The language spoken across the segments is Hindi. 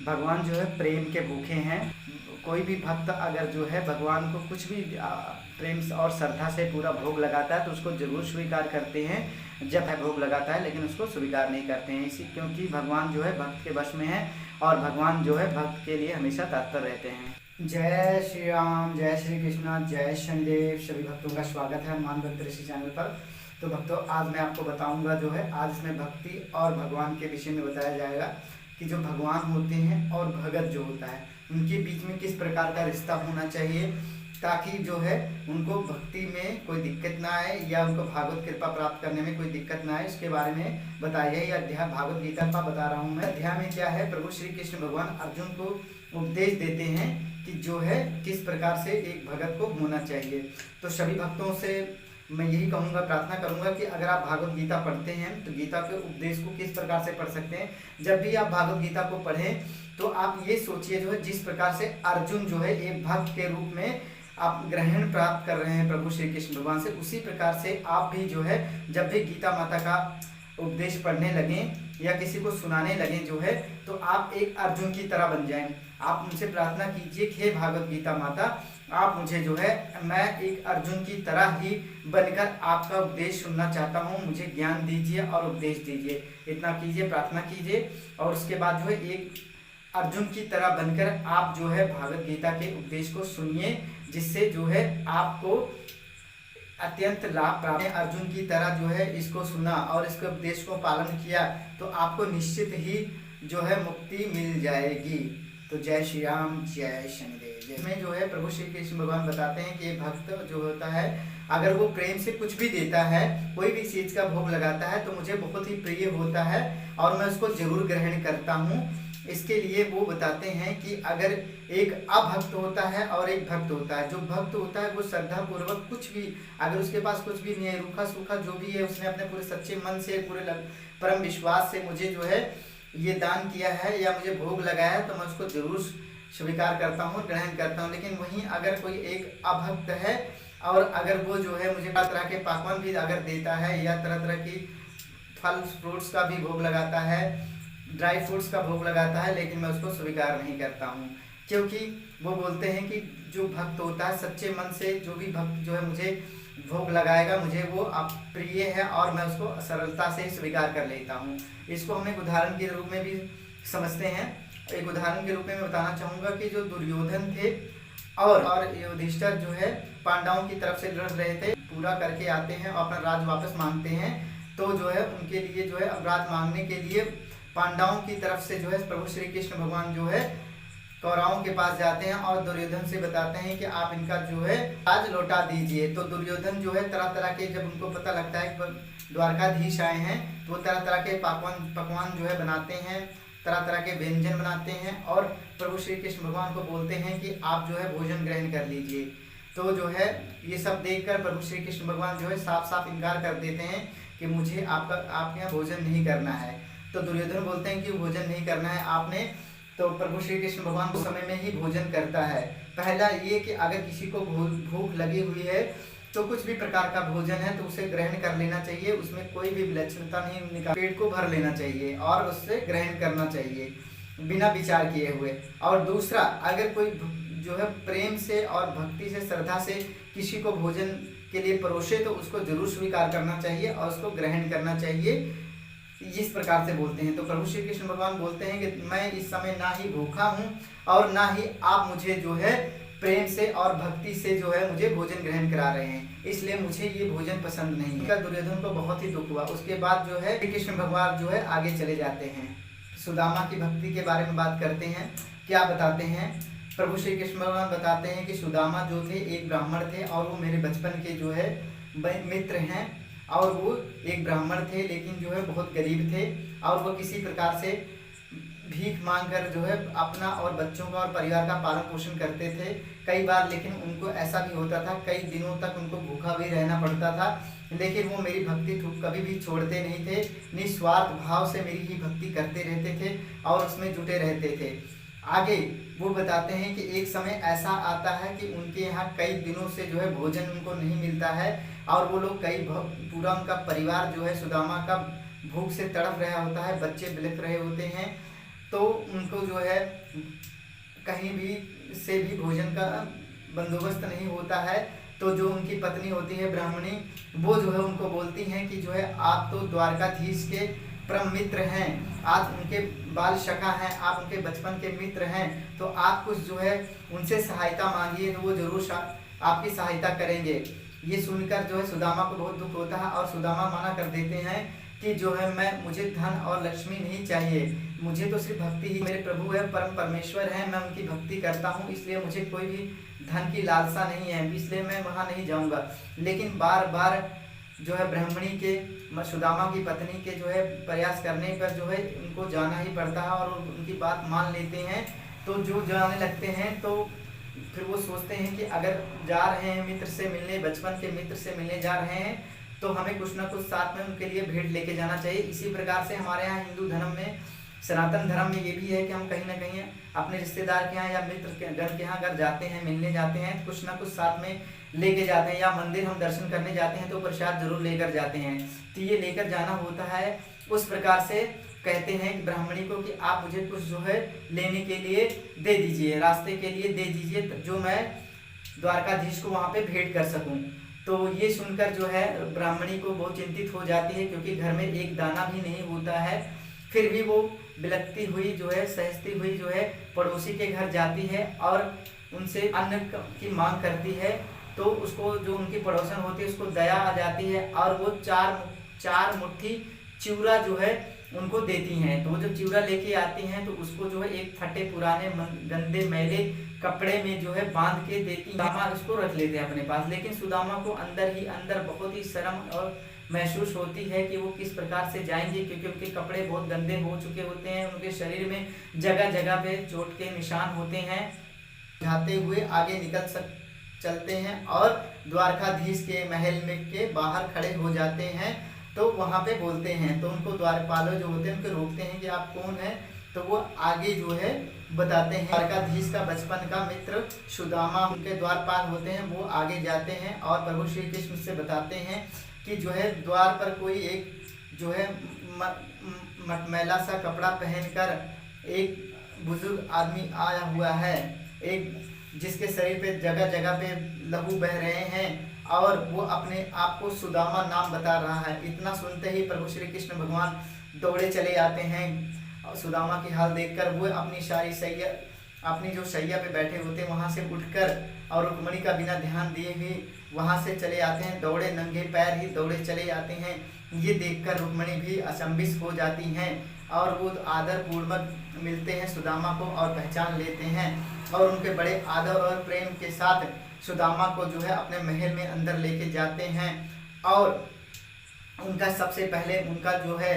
भगवान जो है प्रेम के भूखे हैं। कोई भी भक्त अगर जो है भगवान को कुछ भी प्रेम और श्रद्धा से पूरा भोग लगाता है तो उसको जरूर स्वीकार करते हैं। जब है भोग लगाता है लेकिन उसको स्वीकार नहीं करते हैं, इसी क्योंकि भगवान जो है भक्त के वश में है और भगवान जो है भक्त के लिए हमेशा तत्पर रहते हैं। जय श्री राम, जय श्री कृष्णा, जय शनिदेव। सभी भक्तों का स्वागत है हनुमान भक्त ऋषि चैनल पर। तो भक्तों, आज मैं आपको बताऊंगा जो है, आज इसमें भक्ति और भगवान के विषय में बताया जाएगा कि जो भगवान होते हैं और भगत जो होता है उनके बीच में किस प्रकार का रिश्ता होना चाहिए, ताकि जो है उनको भक्ति में कोई दिक्कत ना आए या उनको भागवत कृपा प्राप्त करने में कोई दिक्कत ना आए, इसके बारे में बताया है। यह अध्याय भागवत गीता का बता रहा हूँ मैं। अध्याय में क्या है, प्रभु श्री कृष्ण भगवान अर्जुन को उपदेश देते हैं कि जो है किस प्रकार से एक भगत को होना चाहिए। तो सभी भक्तों से मैं यही कहूँगा, प्रार्थना करूँगा कि अगर आप भागवत गीता पढ़ते हैं तो गीता के उपदेश को किस प्रकार से पढ़ सकते हैं। जब भी आप भागवत गीता को पढ़ें तो आप ये सोचिए जो है, जिस प्रकार से अर्जुन जो है एक भक्त के रूप में आप ग्रहण प्राप्त कर रहे हैं प्रभु श्री कृष्ण भगवान से, उसी प्रकार से आप भी जो है जब भी गीता माता का उपदेश पढ़ने लगें या किसी को सुनाने लगें जो है, तो आप एक अर्जुन की तरह बन जाएं। आप उनसे प्रार्थना कीजिए कि हे भागवत गीता माता, आप मुझे जो है, मैं एक अर्जुन की तरह ही बनकर आपका उपदेश सुनना चाहता हूँ, मुझे ज्ञान दीजिए और उपदेश दीजिए। इतना कीजिए, प्रार्थना कीजिए। और उसके बाद जो है एक अर्जुन की तरह बनकर आप जो है भागवत गीता के उपदेश को सुनिए, जिससे जो है आपको अत्यंत लाभ प्राप्त। अर्जुन की तरह जो है इसको सुना और इसके उपदेश को पालन किया तो आपको निश्चित ही जो है मुक्ति मिल जाएगी। तो जय श्री राम, जय शनिदेव। इसमें जो है प्रभु श्री कृष्ण भगवान बताते हैं कि भक्त जो होता है अगर वो प्रेम से कुछ भी देता है, कोई भी चीज का भोग लगाता है तो मुझे बहुत ही प्रिय होता है और मैं उसको जरूर ग्रहण करता हूँ। इसके लिए वो बताते हैं कि अगर एक अभक्त होता है और एक भक्त होता है, जो भक्त होता है वो श्रद्धा पूर्वक कुछ भी, अगर उसके पास कुछ भी नहीं है, रूखा सूखा जो भी है, उसने अपने पूरे सच्चे मन से, पूरे परम विश्वास से मुझे जो है ये दान किया है या मुझे भोग लगाया है, तो मैं उसको जरूर स्वीकार करता हूँ, ग्रहण करता हूँ। लेकिन वहीं अगर कोई एक अभक्त है और अगर वो जो है मुझे तरह के पकवान भी अगर देता है या तरह तरह की फल फ्रूट्स का भी भोग लगाता है, ड्राई फ्रूट्स का भोग लगाता है, लेकिन मैं उसको स्वीकार नहीं करता हूँ, क्योंकि वो बोलते हैं कि जो भक्त होता है सच्चे मन से, जो भी भक्त जो है मुझे भोग लगाएगा, मुझे वो प्रिय है और मैं उसको सरलता से स्वीकार कर लेता हूँ। इसको हम एक उदाहरण के रूप में भी समझते हैं। एक उदाहरण के रूप में मैं बताना चाहूँगा कि जो दुर्योधन थे और युधिष्ठिर जो है पांडवों की तरफ से लड़ रहे थे, पूरा करके आते हैं और अपना राज वापस मांगते हैं, तो जो है उनके लिए जो है अपराध मांगने के लिए पांडवों की तरफ से जो है प्रभु श्री कृष्ण भगवान जो है कौरवों के पास जाते हैं और दुर्योधन से बताते हैं कि आप इनका जो है राज लौटा दीजिए। तो दुर्योधन जो है तरह तरह के, जब उनको पता लगता है कि द्वारकाधीश आए हैं, तो वो तरह तरह के पकवान जो है बनाते हैं, तरह तरह के व्यंजन बनाते हैं और प्रभु श्री कृष्ण भगवान को बोलते हैं कि आप जो है भोजन ग्रहण कर लीजिए। तो जो है ये सब देखकर प्रभु श्री कृष्ण भगवान जो है साफ साफ इनकार कर देते हैं कि मुझे आपके यहाँ भोजन नहीं करना है। तो दुर्योधन बोलते हैं कि भोजन नहीं करना है आपने। तो प्रभु श्री कृष्ण भगवान उस समय में ही भोजन करता है। पहला ये कि अगर किसी को भूख लगी हुई है तो कुछ भी प्रकार का भोजन है तो उसे ग्रहण कर लेना चाहिए, उसमें कोई भी विलक्षणता नहीं निकाल, पेट को भर लेना चाहिए और उससे ग्रहण करना चाहिए बिना विचार किए हुए। और दूसरा, अगर कोई जो है प्रेम से और भक्ति से, श्रद्धा से किसी को भोजन के लिए परोसे तो उसको जरूर स्वीकार करना चाहिए और उसको ग्रहण करना चाहिए, इस प्रकार से बोलते हैं। तो प्रभु श्री कृष्ण भगवान बोलते हैं कि मैं इस समय ना ही भूखा हूँ और ना ही आप मुझे जो है प्रेम से और भक्ति से जो है मुझे भोजन ग्रहण करा रहे हैं, इसलिए मुझे ये भोजन पसंद नहीं है। दुर्योधन को बहुत ही दुख हुआ। उसके बाद जो है श्री कृष्ण भगवान जो है आगे चले जाते हैं, सुदामा की भक्ति के बारे में बात करते हैं। क्या बताते हैं प्रभु श्री कृष्ण भगवान बताते हैं कि सुदामा जो थे एक ब्राह्मण थे और वो मेरे बचपन के जो है मित्र हैं और वो एक ब्राह्मण थे, लेकिन जो है बहुत गरीब थे और वो किसी प्रकार से भीख मांगकर जो है अपना और बच्चों का और परिवार का पालन पोषण करते थे कई बार। लेकिन उनको ऐसा भी होता था, कई दिनों तक उनको भूखा भी रहना पड़ता था, लेकिन वो मेरी भक्ति कभी भी छोड़ते नहीं थे, निस्वार्थ भाव से मेरी ही भक्ति करते रहते थे और उसमें जुटे रहते थे। आगे वो बताते हैं कि एक समय ऐसा आता है कि उनके यहाँ कई दिनों से जो है भोजन उनको नहीं मिलता है और वो लोग पूरा उनका परिवार जो है सुदामा का भूख से तड़प रहा होता है, बच्चे बिलख रहे होते हैं। तो उनको जो है कहीं भी से भी भोजन का बंदोबस्त नहीं होता है। तो जो उनकी पत्नी होती है ब्राह्मणी, वो जो है उनको बोलती हैं कि जो है आप तो द्वारकाधीश के परम मित्र हैं, आप उनके बाल सखा हैं, आप उनके बचपन के मित्र हैं, तो आप कुछ जो है उनसे सहायता मांगिए, तो वो जरूर आपकी सहायता करेंगे। ये सुनकर जो है सुदामा को बहुत दुख होता है और सुदामा मना कर देते हैं कि जो है मुझे धन और लक्ष्मी नहीं चाहिए, मुझे तो सिर्फ भक्ति ही, मेरे प्रभु है, परम परमेश्वर है, मैं उनकी भक्ति करता हूँ, इसलिए मुझे कोई भी धन की लालसा नहीं है, इसलिए मैं वहाँ नहीं जाऊँगा। लेकिन बार बार जो है ब्राह्मणी के सुदामा की पत्नी के जो है प्रयास करने पर जो है उनको जाना ही पड़ता है और उनकी बात मान लेते हैं। तो जो जाने लगते हैं तो फिर वो सोचते हैं कि अगर जा रहे हैं मित्र से मिलने, बचपन के मित्र से मिलने जा रहे हैं, तो हमें कुछ ना कुछ साथ में उनके लिए भेंट लेके जाना चाहिए। इसी प्रकार से हमारे यहाँ हिंदू धर्म में, सनातन धर्म में ये भी है कि हम कहीं ना कहीं अपने रिश्तेदार के यहाँ या मित्र के गण के यहाँ अगर जाते हैं, मिलने जाते हैं, तो कुछ ना कुछ साथ में लेके जाते हैं, या मंदिर हम दर्शन करने जाते हैं तो प्रसाद जरूर लेकर जाते हैं। तो ये लेकर जाना होता है। उस प्रकार से कहते हैं कि ब्राह्मणी को कि आप मुझे कुछ जो है लेने के लिए दे दीजिए, रास्ते के लिए दे दीजिए, जो मैं द्वारकाधीश को वहाँ पे भेंट कर सकूँ। तो ये सुनकर जो है ब्राह्मणी को बहुत चिंतित हो जाती है, क्योंकि घर में एक दाना भी नहीं होता है। फिर भी वो बिलखती हुई जो है, सहजती हुई जो है पड़ोसी के घर जाती है और उनसे अन्न की मांग करती है। तो उसको जो उनकी पड़ोसन होती है उसको दया आ जाती है और वो चार मुट्ठी चिवड़ा जो है उनको देती हैं। तो वो जब चिवड़ा लेके आती हैं तो उसको जो है एक फटे पुराने गंदे मैले कपड़े में जो है बांध के देती हैं। सुदामा उसको रख लेते हैं अपने पास, लेकिन सुदामा को अंदर ही अंदर बहुत ही शर्म और महसूस होती है कि वो किस प्रकार से जाएंगे, क्योंकि उनके कपड़े बहुत गंदे हो चुके होते हैं, उनके शरीर में जगह जगह पे चोट के निशान होते हैं। जाते हुए आगे चलते हैं और द्वारकाधीश के महल में के बाहर खड़े हो जाते हैं। तो वहाँ पे बोलते हैं, तो उनको द्वारपाल जो होते हैं उनको रोकते हैं कि आप कौन हैं। तो वो आगे जो है बताते हैं। द्वारकाधीश का बचपन का मित्र सुदामा उनके द्वारपाल होते हैं, वो आगे जाते हैं और प्रभु श्री कृष्ण से बताते हैं कि जो है द्वार पर कोई एक जो है मटमैला सा कपड़ा पहनकर एक बुजुर्ग आदमी आया हुआ है, एक जिसके शरीर पे जगह जगह पे लहू बह रहे हैं और वो अपने आप को सुदामा नाम बता रहा है। इतना सुनते ही प्रभु श्री कृष्ण भगवान दौड़े चले आते हैं और सुदामा की हाल देखकर वो अपनी जो शैया पे बैठे होते हैं वहाँ से उठकर और रुक्मणी का बिना ध्यान दिए ही वहाँ से चले आते हैं, दौड़े नंगे पैर ही दौड़े चले आते हैं। ये देखकर रुक्मणी भी अचंभित हो जाती हैं और वो आदर पूर्वक मिलते हैं सुदामा को और पहचान लेते हैं और उनके बड़े आदर और प्रेम के साथ सुदामा को जो है अपने महल में अंदर लेके जाते हैं और उनका सबसे पहले उनका जो है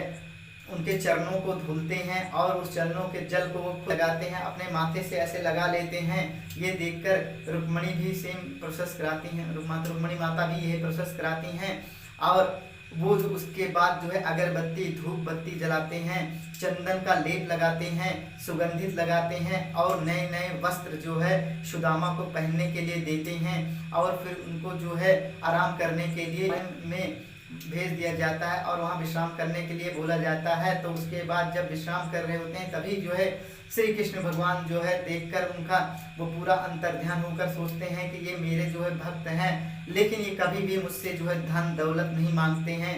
उनके चरणों को धुलते हैं और उस चरणों के जल को वो लगाते हैं, अपने माथे से ऐसे लगा लेते हैं। ये देखकर रुक्मणी भी सेम प्रोसेस कराती हैं, रुक्मणी माता भी यही प्रोसेस कराती हैं और वो जो उसके बाद जो है अगरबत्ती धूप बत्ती जलाते हैं, चंदन का लेप लगाते हैं, सुगंधित लगाते हैं और नए नए वस्त्र जो है सुदामा को पहनने के लिए देते हैं और फिर उनको जो है आराम करने के लिए में भेज दिया जाता है और वहाँ विश्राम करने के लिए बोला जाता है। तो उसके बाद जब विश्राम कर रहे होते हैं तभी जो है श्री कृष्ण भगवान जो है देखकर उनका वो पूरा अंतर्ध्यान होकर सोचते हैं कि ये मेरे जो है भक्त हैं, लेकिन ये कभी भी मुझसे जो है धन दौलत नहीं मांगते हैं,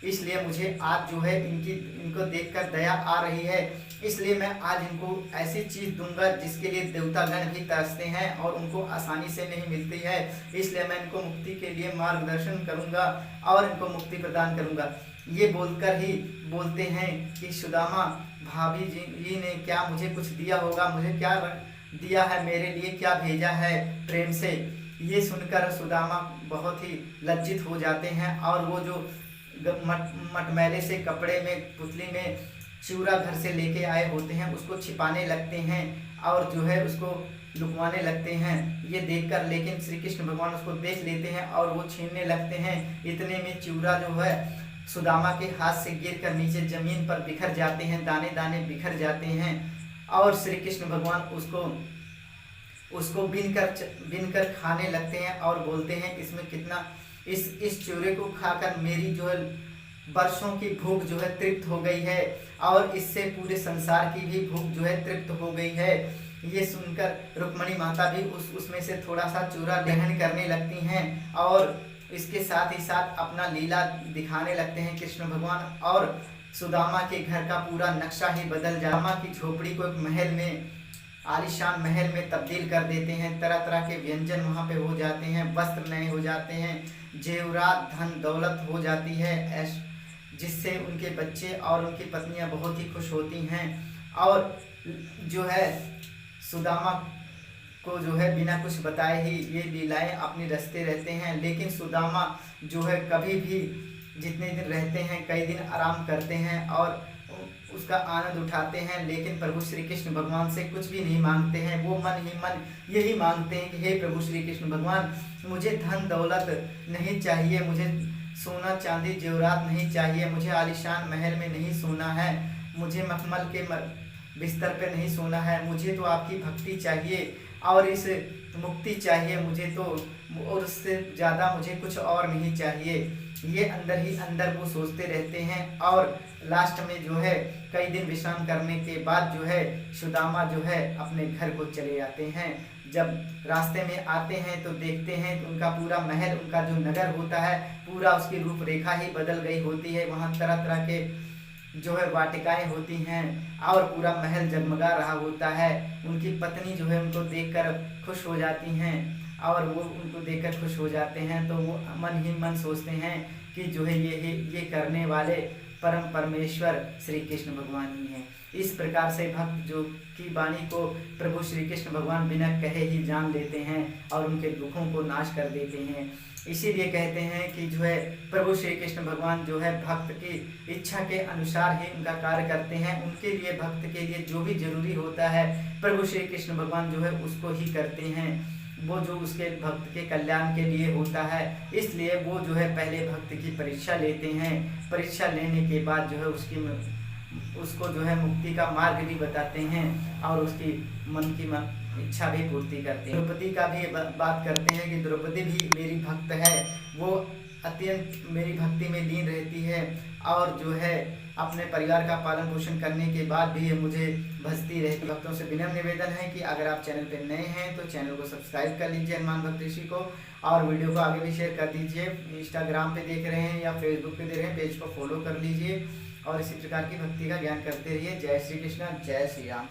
इसलिए मुझे आज जो है इनको देखकर दया आ रही है, इसलिए मैं आज इनको ऐसी चीज़ दूंगा जिसके लिए देवतागण भी तरसते हैं और उनको आसानी से नहीं मिलती है, इसलिए मैं इनको मुक्ति के लिए मार्गदर्शन करूंगा और इनको मुक्ति प्रदान करूंगा। ये बोलकर ही बोलते हैं कि सुदामा भाभी जी ने क्या मुझे कुछ दिया होगा, मुझे क्या दिया है, मेरे लिए क्या भेजा है प्रेम से। ये सुनकर सुदामा बहुत ही लज्जित हो जाते हैं और वो जो मटमैले से कपड़े में पुतली में चिवड़ा घर से लेके आए होते हैं उसको छिपाने लगते हैं और जो है उसको लुकवाने लगते हैं। ये देखकर लेकिन श्री कृष्ण भगवान उसको देख लेते हैं और वो छीनने लगते हैं। इतने में चिवड़ा जो है सुदामा के हाथ से गिरकर नीचे जमीन पर बिखर जाते हैं, दाने दाने बिखर जाते हैं और श्री कृष्ण भगवान उसको बीनकर खाने लगते हैं और बोलते हैं इसमें कितना इस चिवड़े को खाकर मेरी जो है वर्षों की भूख जो है तृप्त हो गई है और इससे पूरे संसार की भी भूख जो है तृप्त हो गई है। ये सुनकर रुक्मणी माता भी उसमें से थोड़ा सा चूरा ग्रहण करने लगती हैं और इसके साथ ही साथ अपना लीला दिखाने लगते हैं कृष्ण भगवान। और सुदामा के घर का पूरा नक्शा ही बदल जाता है। सुदामा की झोपड़ी को एक महल में, आलीशान महल में तब्दील कर देते हैं। तरह तरह के व्यंजन वहाँ पे हो जाते हैं, वस्त्र नए हो जाते हैं, जेवरात धन दौलत हो जाती है, जिससे उनके बच्चे और उनकी पत्नियां बहुत ही खुश होती हैं। और जो है सुदामा को जो है बिना कुछ बताए ही ये लीलाएं अपनी रचते रहते हैं। लेकिन सुदामा जो है कभी भी जितने दिन रहते हैं कई दिन आराम करते हैं और उसका आनंद उठाते हैं, लेकिन प्रभु श्री कृष्ण भगवान से कुछ भी नहीं मांगते हैं। वो मन ही मन यही मांगते हैं कि हे प्रभु श्री कृष्ण भगवान, मुझे धन दौलत नहीं चाहिए, मुझे सोना चांदी जेवरात नहीं चाहिए, मुझे आलीशान महल में नहीं सोना है, मुझे मखमल के बिस्तर पे नहीं सोना है, मुझे तो आपकी भक्ति चाहिए और इस मुक्ति चाहिए मुझे तो, और उससे ज़्यादा मुझे कुछ और नहीं चाहिए। ये अंदर ही अंदर वो सोचते रहते हैं। और लास्ट में जो है कई दिन विश्राम करने के बाद जो है सुदामा जो है अपने घर को चले जाते हैं। जब रास्ते में आते हैं तो देखते हैं तो उनका पूरा महल, उनका जो नगर होता है पूरा उसकी रूपरेखा ही बदल गई होती है। वहाँ तरह तरह के जो है वाटिकाएं होती हैं और पूरा महल जगमगा रहा होता है। उनकी पत्नी जो है उनको देखकर खुश हो जाती हैं और वो उनको देखकर खुश हो जाते हैं। तो वो मन ही मन सोचते हैं कि जो है ये करने वाले परम परमेश्वर श्री कृष्ण भगवान ही हैं। इस प्रकार से भक्त जो की वाणी को प्रभु श्री कृष्ण भगवान बिना कहे ही जान लेते हैं और उनके दुखों को नाश कर देते हैं। इसीलिए कहते हैं कि जो है प्रभु श्री कृष्ण भगवान जो है भक्त की इच्छा के अनुसार ही उनका कार्य करते हैं। उनके लिए, भक्त के लिए जो भी जरूरी होता है प्रभु श्री कृष्ण भगवान जो है उसको ही करते हैं, वो जो उसके भक्त के कल्याण के लिए होता है। इसलिए वो जो है पहले भक्त की परीक्षा लेते हैं। परीक्षा लेने के बाद जो है उसको जो है मुक्ति का मार्ग भी बताते हैं और उसकी मन की इच्छा भी पूर्ति करते हैं। द्रौपदी का भी बात करते हैं कि द्रौपदी भी मेरी भक्त है, वो अत्यंत मेरी भक्ति में लीन रहती है और जो है अपने परिवार का पालन पोषण करने के बाद भी मुझे भजती रहती। भक्तों से विनम्र निवेदन है कि अगर आप चैनल पर नए हैं तो चैनल को सब्सक्राइब कर लीजिए हनुमान भक्त ऋषि को, और वीडियो को आगे भी शेयर कर दीजिए। इंस्टाग्राम पे देख रहे हैं या फेसबुक पे देख रहे हैं, पेज को फॉलो कर लीजिए और इसी प्रकार की भक्ति का ज्ञान करते रहिए। जय श्री कृष्ण, जय श्री राम।